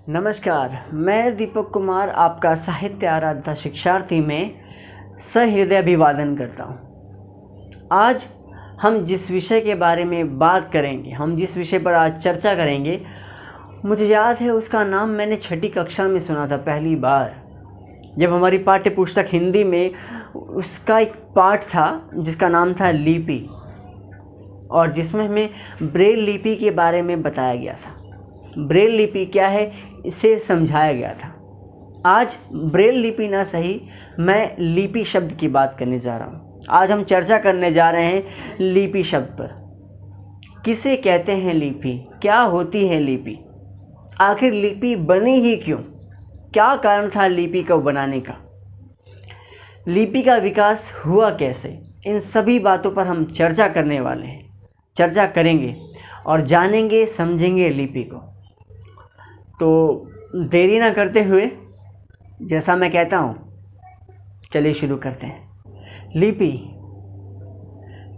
नमस्कार, मैं दीपक कुमार आपका साहित्य आराधना शिक्षार्थी में सहृदय अभिवादन करता हूँ। आज हम जिस विषय के बारे में बात करेंगे, हम जिस विषय पर आज चर्चा करेंगे, मुझे याद है उसका नाम मैंने छठी कक्षा में सुना था पहली बार, जब हमारी पाठ्य पुस्तक हिंदी में उसका एक पाठ था जिसका नाम था लिपि, और जिसमें हमें ब्रेल लिपि के बारे में बताया गया था। ब्रेल लिपि क्या है इसे समझाया गया था। आज ब्रेल लिपि ना सही, मैं लिपि शब्द की बात करने जा रहा हूँ। आज हम चर्चा करने जा रहे हैं लिपि शब्द पर। किसे कहते हैं लिपि, क्या होती है लिपि, आखिर लिपि बनी ही क्यों, क्या कारण था लिपि को बनाने का, लिपि का विकास हुआ कैसे, इन सभी बातों पर हम चर्चा करने वाले हैं, चर्चा करेंगे और जानेंगे समझेंगे लिपि को। तो देरी ना करते हुए जैसा मैं कहता हूँ, चलिए शुरू करते हैं। लिपि,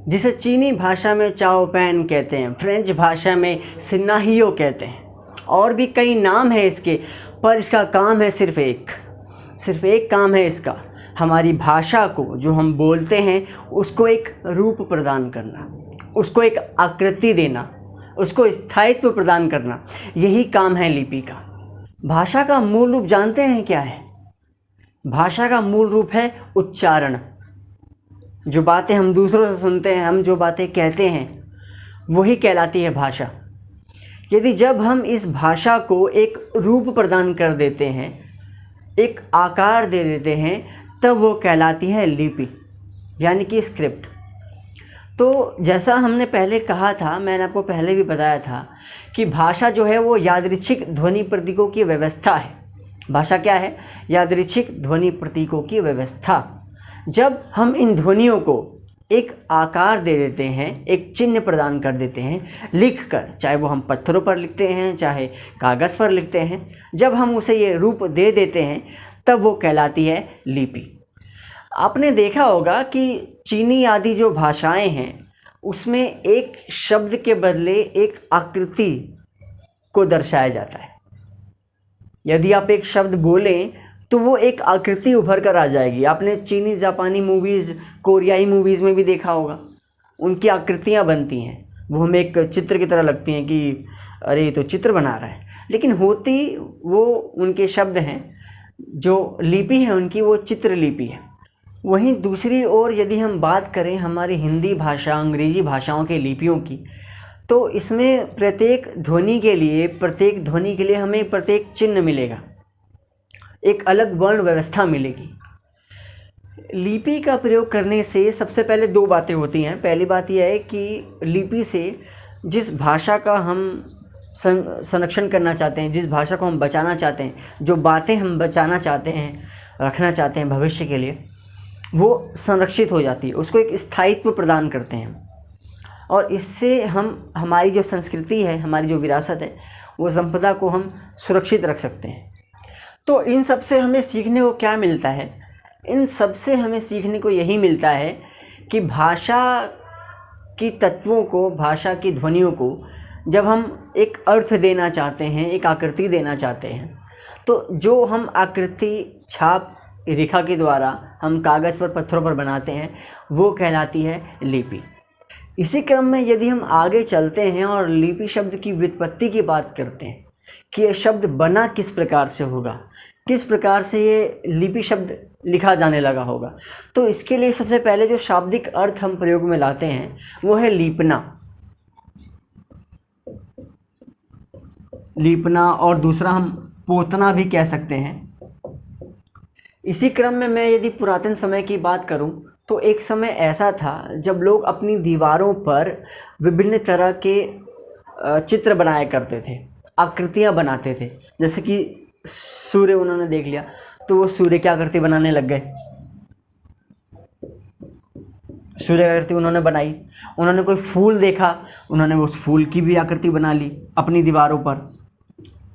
जिसे चीनी भाषा में चाओ पैन कहते हैं, फ्रेंच भाषा में सिन्नाहियो कहते हैं, और भी कई नाम है इसके, पर इसका काम है सिर्फ एक काम है इसका, हमारी भाषा को जो हम बोलते हैं उसको एक रूप प्रदान करना, उसको एक आकृति देना, उसको स्थायित्व प्रदान करना, यही काम है लिपि का। भाषा का मूल रूप जानते हैं क्या है? भाषा का मूल रूप है उच्चारण। जो बातें हम दूसरों से सुनते हैं, हम जो बातें कहते हैं, वही कहलाती है भाषा। यदि जब हम इस भाषा को एक रूप प्रदान कर देते हैं, एक आकार दे देते हैं, तब वो कहलाती है लिपि, यानी कि स्क्रिप्ट। तो जैसा हमने पहले कहा था, मैंने आपको पहले भी बताया था कि भाषा जो है वो यादृच्छिक ध्वनि प्रतीकों की व्यवस्था है। भाषा क्या है? यादृच्छिक ध्वनि प्रतीकों की व्यवस्था। जब हम इन ध्वनियों को एक आकार दे देते हैं, एक चिन्ह प्रदान कर देते हैं लिख कर, चाहे वो हम पत्थरों पर लिखते हैं, चाहे कागज़ पर लिखते हैं, जब हम उसे ये रूप दे देते हैं तब वो कहलाती है लिपि। आपने देखा होगा कि चीनी आदि जो भाषाएं हैं उसमें एक शब्द के बदले एक आकृति को दर्शाया जाता है। यदि आप एक शब्द बोलें तो वो एक आकृति उभर कर आ जाएगी। आपने चीनी जापानी मूवीज़, कोरियाई मूवीज़ में भी देखा होगा, उनकी आकृतियाँ बनती हैं, वो हमें एक चित्र की तरह लगती हैं कि अरे ये तो चित्र बना रहा है, लेकिन होती वो उनके शब्द हैं। जो लिपि है उनकी वो चित्र लिपि है। वहीं दूसरी ओर यदि हम बात करें हमारी हिंदी भाषा, अंग्रेजी भाषाओं के लिपियों की, तो इसमें प्रत्येक ध्वनि के लिए हमें प्रत्येक चिन्ह मिलेगा, एक अलग वर्ण व्यवस्था मिलेगी। लिपि का प्रयोग करने से सबसे पहले दो बातें होती हैं। पहली बात यह है कि लिपि से जिस भाषा का हम संरक्षण करना चाहते हैं, जिस भाषा को हम बचाना चाहते हैं, जो बातें हम बचाना चाहते हैं, रखना चाहते हैं भविष्य के लिए, वो संरक्षित हो जाती है, उसको एक स्थायित्व प्रदान करते हैं। और इससे हम हमारी जो संस्कृति है, हमारी जो विरासत है, वो संपदा को हम सुरक्षित रख सकते हैं। तो इन सब से हमें सीखने को क्या मिलता है? इन सब से हमें सीखने को यही मिलता है कि भाषा की तत्वों को, भाषा की ध्वनियों को जब हम एक अर्थ देना चाहते हैं, एक आकृति देना चाहते हैं, तो जो हम आकृति छाप रेखा के द्वारा हम कागज़ पर, पत्थरों पर बनाते हैं, वो कहलाती है लिपि। इसी क्रम में यदि हम आगे चलते हैं और लिपि शब्द की व्युत्पत्ति की बात करते हैं कि ये शब्द बना किस प्रकार से होगा, किस प्रकार से ये लिपि शब्द लिखा जाने लगा होगा, तो इसके लिए सबसे पहले जो शाब्दिक अर्थ हम प्रयोग में लाते हैं वो है लीपना। लीपना, और दूसरा हम पोतना भी कह सकते हैं। इसी क्रम में मैं यदि पुरातन समय की बात करूं तो एक समय ऐसा था जब लोग अपनी दीवारों पर विभिन्न तरह के चित्र बनाया करते थे, आकृतियां बनाते थे। जैसे कि सूर्य उन्होंने देख लिया तो वो सूर्य की आकृति बनाने लग गए, सूर्य की आकृति उन्होंने बनाई। उन्होंने कोई फूल देखा, उन्होंने उस फूल की भी आकृति बना ली अपनी दीवारों पर,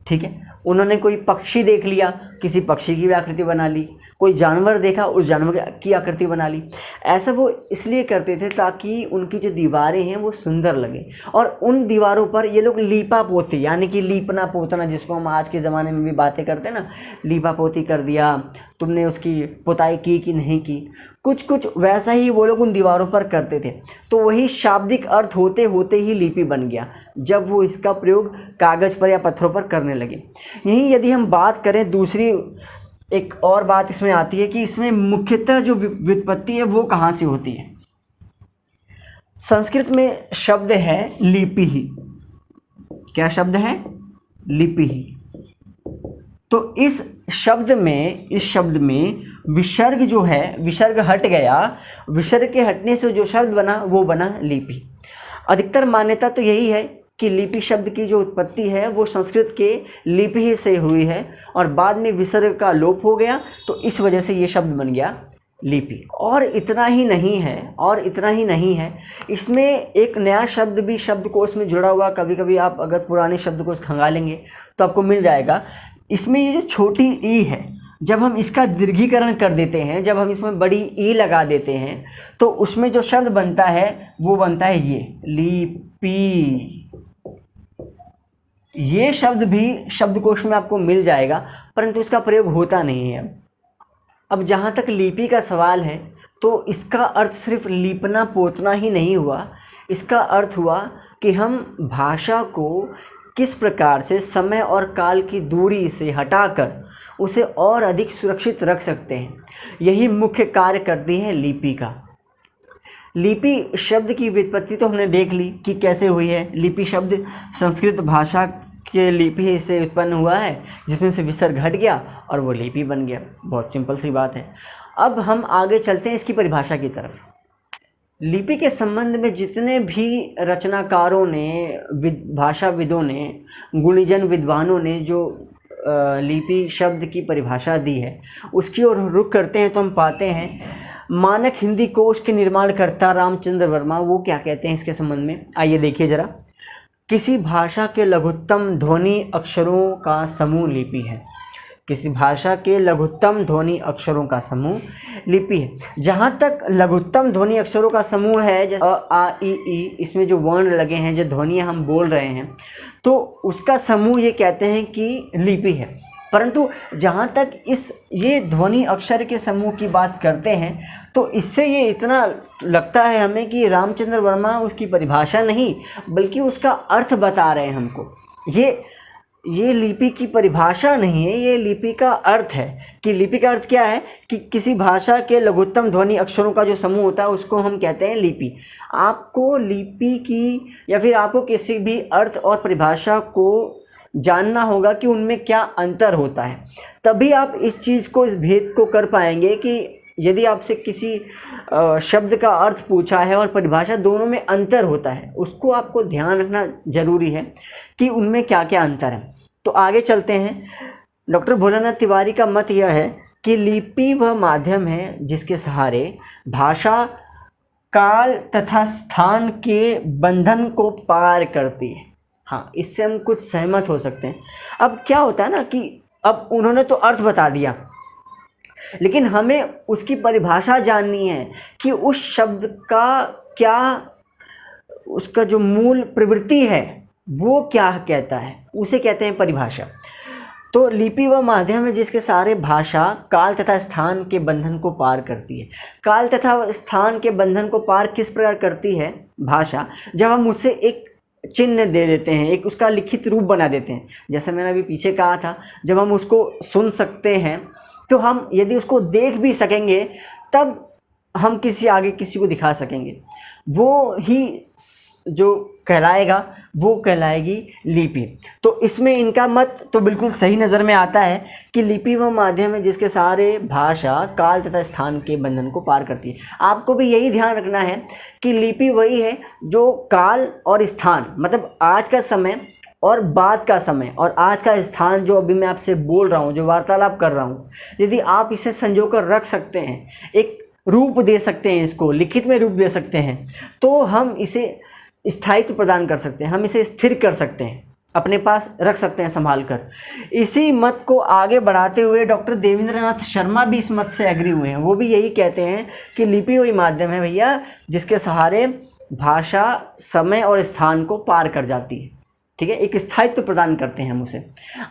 ठीक है। उन्होंने कोई पक्षी देख लिया किसी पक्षी की भी आकृति बना ली, कोई जानवर देखा उस जानवर की आकृति बना ली। ऐसा वो इसलिए करते थे ताकि उनकी जो दीवारें हैं वो सुंदर लगे, और उन दीवारों पर ये लोग लीपा पोती यानी कि लीपना पोतना, जिसको हम आज के ज़माने में भी बातें करते हैं ना, लीपा पोती कर दिया तुमने, उसकी पुताई की कि नहीं की, कुछ कुछ वैसा ही वो लोग उन दीवारों पर करते थे। तो वही शाब्दिक अर्थ होते होते ही लिपि बन गया जब वो इसका प्रयोग कागज़ पर या पत्थरों पर करने लगे। यहीं यदि हम बात करें, दूसरी एक और बात इसमें आती है कि इसमें मुख्यतः जो व्युत्पत्ति है वो कहाँ से होती है। संस्कृत में शब्द है लिपि ही। क्या शब्द है? लिपि ही। तो इस शब्द में विसर्ग जो है, विसर्ग हट गया, विसर्ग के हटने से जो शब्द बना वो बना लिपि। अधिकतर मान्यता तो यही है कि लिपि शब्द की जो उत्पत्ति है वो संस्कृत के लिपि ही से हुई है, और बाद में विसर्ग का लोप हो गया तो इस वजह से ये शब्द बन गया लिपि। और इतना ही नहीं है, इसमें एक नया शब्द भी शब्दकोश में जुड़ा हुआ। कभी कभी आप अगर पुराने शब्दकोश खंगालेंगे तो आपको मिल जाएगा। इसमें ये जो छोटी ई है, जब हम इसका दीर्घीकरण कर देते हैं, जब हम इसमें बड़ी ई लगा देते हैं, तो उसमें जो शब्द बनता है वो बनता है ये लिपि। ये शब्द भी शब्दकोश में आपको मिल जाएगा, परंतु इसका प्रयोग होता नहीं है। अब जहाँ तक लिपि का सवाल है, तो इसका अर्थ सिर्फ लीपना पोतना ही नहीं हुआ। इसका अर्थ हुआ कि हम भाषा को किस प्रकार से समय और काल की दूरी से हटाकर उसे और अधिक सुरक्षित रख सकते हैं, यही मुख्य कार्य करती है लिपि का। लिपि शब्द की व्युत्पत्ति तो हमने देख ली कि कैसे हुई है। लिपि शब्द संस्कृत भाषा के लिपि से उत्पन्न हुआ है, जिसमें से विसर्ग हट गया और वो लिपि बन गया। बहुत सिंपल सी बात है। अब हम आगे चलते हैं इसकी परिभाषा की तरफ। लिपि के संबंध में जितने भी रचनाकारों ने, भाषाविदों ने, गुणीजन विद्वानों ने जो लिपि शब्द की परिभाषा दी है, उसकी ओर रुख करते हैं तो हम पाते हैं मानक हिंदी कोश के निर्माणकर्ता रामचंद्र वर्मा वो क्या कहते हैं इसके संबंध में। आइए देखिए ज़रा। किसी भाषा के लघुत्तम ध्वनि अक्षरों का समूह लिपि है। किसी भाषा के लघुत्तम ध्वनि अक्षरों का समूह लिपि है। जहाँ तक लघुत्तम ध्वनि अक्षरों का समूह है, जैसे अ, आ, इ, ई, इसमें जो वर्ण लगे हैं, जो ध्वनियाँ हम बोल रहे हैं, तो उसका समूह ये कहते हैं कि लिपि है। परंतु जहाँ तक ये ध्वनि अक्षर के समूह की बात करते हैं, तो इससे ये इतना लगता है हमें कि रामचंद्र वर्मा उसकी परिभाषा नहीं बल्कि उसका अर्थ बता रहे हैं हमको। ये लिपि की परिभाषा नहीं है, ये लिपि का अर्थ है। कि लिपि का अर्थ क्या है कि किसी भाषा के लघुत्तम ध्वनि अक्षरों का जो समूह होता है उसको हम कहते हैं लिपि। आपको लिपि की या फिर आपको किसी भी अर्थ और परिभाषा को जानना होगा कि उनमें क्या अंतर होता है, तभी आप इस चीज़ को, इस भेद को कर पाएंगे कि यदि आपसे किसी शब्द का अर्थ पूछा है और परिभाषा, दोनों में अंतर होता है, उसको आपको ध्यान रखना जरूरी है कि उनमें क्या क्या अंतर है। तो आगे चलते हैं। डॉक्टर भोलानाथ तिवारी का मत यह है कि लिपि वह माध्यम है जिसके सहारे भाषा काल तथा स्थान के बंधन को पार करती है। हाँ, इससे हम कुछ सहमत हो सकते हैं। अब क्या होता है ना कि अब उन्होंने तो अर्थ बता दिया, लेकिन हमें उसकी परिभाषा जाननी है कि उस शब्द का क्या, उसका जो मूल प्रवृत्ति है वो क्या कहता है, उसे कहते हैं परिभाषा। तो लिपि वह माध्यम है जिसके सहारे भाषा काल तथा स्थान के बंधन को पार करती है। काल तथा स्थान के बंधन को पार किस प्रकार करती है भाषा? जब हम उसे एक चिन्ह दे देते हैं, एक उसका लिखित रूप बना देते हैं। जैसे मैंने अभी पीछे कहा था, जब हम उसको सुन सकते हैं, तो हम यदि उसको देख भी सकेंगे तब हम किसी को दिखा सकेंगे। वो ही जो कहलाएगा वो कहलाएगी लिपि। तो इसमें इनका मत तो बिल्कुल सही नज़र में आता है कि लिपि वह माध्यम है जिसके सहारे भाषा काल तथा स्थान के बंधन को पार करती है। आपको भी यही ध्यान रखना है कि लिपि वही है जो काल और स्थान, मतलब आज का समय और बाद का समय और आज का स्थान, जो अभी मैं आपसे बोल रहा हूँ, जो वार्तालाप कर रहा हूँ, यदि आप इसे संजोकर रख सकते हैं, एक रूप दे सकते हैं, इसको लिखित में रूप दे सकते हैं, तो हम इसे स्थायित्व प्रदान कर सकते हैं, हम इसे स्थिर कर सकते हैं। अपने पास रख सकते हैं संभाल कर। इसी मत को आगे बढ़ाते हुए डॉक्टर देवेंद्रनाथ शर्मा भी इस मत से एग्री हुए हैं। वो भी यही कहते हैं कि लिपि वही माध्यम है भैया जिसके सहारे भाषा समय और स्थान को पार कर जाती है, ठीक है, एक स्थायित्व प्रदान करते हैं हम उसे।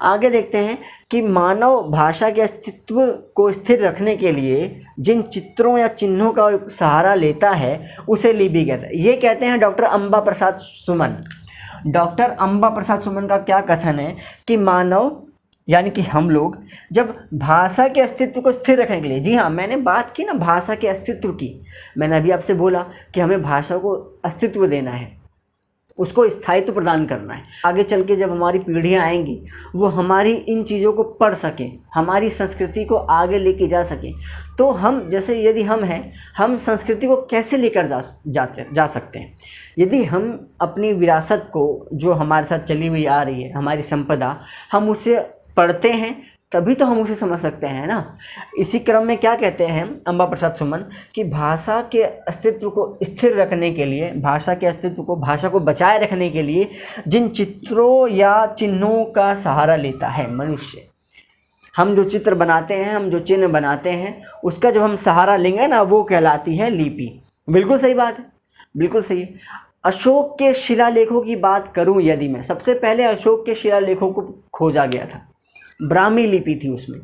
आगे देखते हैं कि मानव भाषा के अस्तित्व को स्थिर रखने के लिए जिन चित्रों या चिन्हों का सहारा लेता है उसे लिपि कहते हैं। ये कहते हैं डॉक्टर अंबा प्रसाद सुमन। डॉक्टर अंबा प्रसाद सुमन का क्या कथन है कि मानव यानी कि हम लोग जब भाषा के अस्तित्व को स्थिर रखने के लिए, जी हाँ, मैंने बात की ना भाषा के अस्तित्व की, मैंने अभी आपसे बोला कि हमें भाषा को अस्तित्व देना है, उसको स्थायित्व प्रदान करना है। आगे चल के जब हमारी पीढ़ियाँ आएंगी वो हमारी इन चीज़ों को पढ़ सकें, हमारी संस्कृति को आगे लेके जा सकें, तो हम जैसे यदि हम हैं, हम संस्कृति को कैसे लेकर जा सकते हैं। यदि हम अपनी विरासत को जो हमारे साथ चली हुई आ रही है, हमारी संपदा, हम उसे पढ़ते हैं तभी तो हम उसे समझ सकते हैं ना। इसी क्रम में क्या कहते हैं अंबा प्रसाद सुमन कि भाषा के अस्तित्व को स्थिर रखने के लिए, भाषा को बचाए रखने के लिए जिन चित्रों या चिन्हों का सहारा लेता है मनुष्य, हम जो चित्र बनाते हैं, हम जो चिन्ह बनाते हैं, उसका जब हम सहारा लेंगे ना वो कहलाती है लिपि। बिल्कुल सही बात है, बिल्कुल सही है। अशोक के शिलालेखों की बात करूं यदि मैं, सबसे पहले अशोक के शिलालेखों को खोजा गया था, ब्राह्मी लिपि थी उसमें।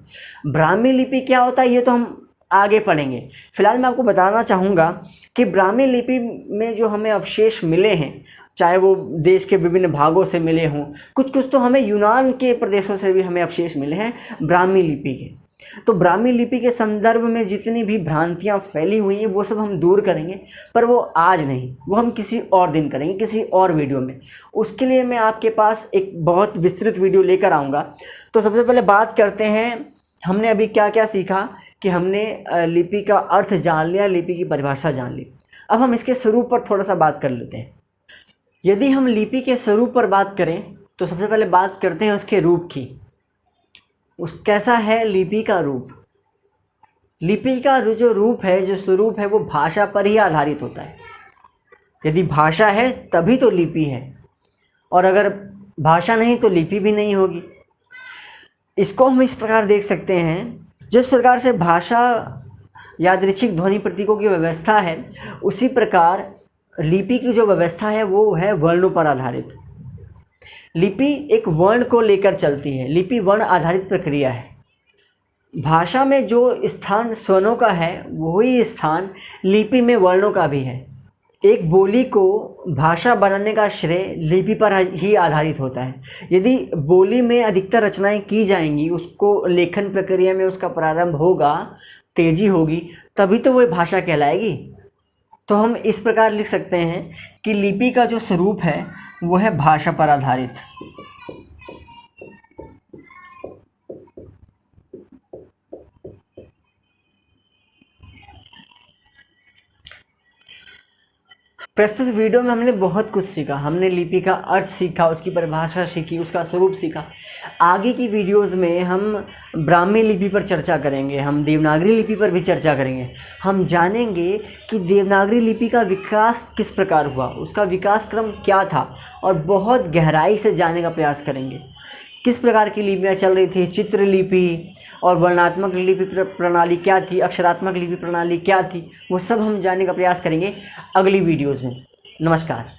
ब्राह्मी लिपि क्या होता है ये तो हम आगे पढ़ेंगे। फिलहाल मैं आपको बताना चाहूँगा कि ब्राह्मी लिपि में जो हमें अवशेष मिले हैं, चाहे वो देश के विभिन्न भागों से मिले हों, कुछ तो हमें यूनान के प्रदेशों से भी हमें अवशेष मिले हैं ब्राह्मी लिपि के। तो ब्राह्मी लिपि के संदर्भ में जितनी भी भ्रांतियाँ फैली हुई हैं वो सब हम दूर करेंगे, पर वो आज नहीं, वो हम किसी और दिन करेंगे, किसी और वीडियो में। उसके लिए मैं आपके पास एक बहुत विस्तृत वीडियो लेकर आऊँगा। तो सबसे पहले बात करते हैं, हमने अभी क्या क्या सीखा कि हमने लिपि का अर्थ जान लिया, लिपि की परिभाषा जान ली। अब हम इसके स्वरूप पर थोड़ा सा बात कर लेते हैं। यदि हम लिपि के स्वरूप पर बात करें तो सबसे पहले बात करते हैं उसके रूप की। कैसा है लिपि का रूप। लिपि का जो रूप है, जो स्वरूप है, वो भाषा पर ही आधारित होता है। यदि भाषा है तभी तो लिपि है, और अगर भाषा नहीं तो लिपि भी नहीं होगी। इसको हम इस प्रकार देख सकते हैं, जिस प्रकार से भाषा यादृच्छिक ध्वनि प्रतीकों की व्यवस्था है, उसी प्रकार लिपि की जो व्यवस्था है वो है वर्णों पर आधारित। लिपि एक वर्ण को लेकर चलती है, लिपि वर्ण आधारित प्रक्रिया है। भाषा में जो स्थान स्वरों का है वही स्थान लिपि में वर्णों का भी है। एक बोली को भाषा बनाने का श्रेय लिपि पर ही आधारित होता है। यदि बोली में अधिकतर रचनाएं की जाएंगी, उसको लेखन प्रक्रिया में उसका प्रारंभ होगा, तेजी होगी, तभी तो वह भाषा कहलाएगी। तो हम इस प्रकार लिख सकते हैं कि लिपि का जो स्वरूप है वो है भाषा पर आधारित। प्रस्तुत वीडियो में हमने बहुत कुछ सीखा। हमने लिपि का अर्थ सीखा, उसकी परिभाषा सीखी, उसका स्वरूप सीखा। आगे की वीडियोस में हम ब्राह्मी लिपि पर चर्चा करेंगे, हम देवनागरी लिपि पर भी चर्चा करेंगे। हम जानेंगे कि देवनागरी लिपि का विकास किस प्रकार हुआ, उसका विकास क्रम क्या था, और बहुत गहराई से जानने का प्रयास करेंगे किस प्रकार की लिपियाँ चल रही थी। चित्रलिपि और वर्णात्मक लिपि प्रणाली क्या थी, अक्षरात्मक लिपि प्रणाली क्या थी, वो सब हम जानने का प्रयास करेंगे अगली वीडियोज़ में। नमस्कार।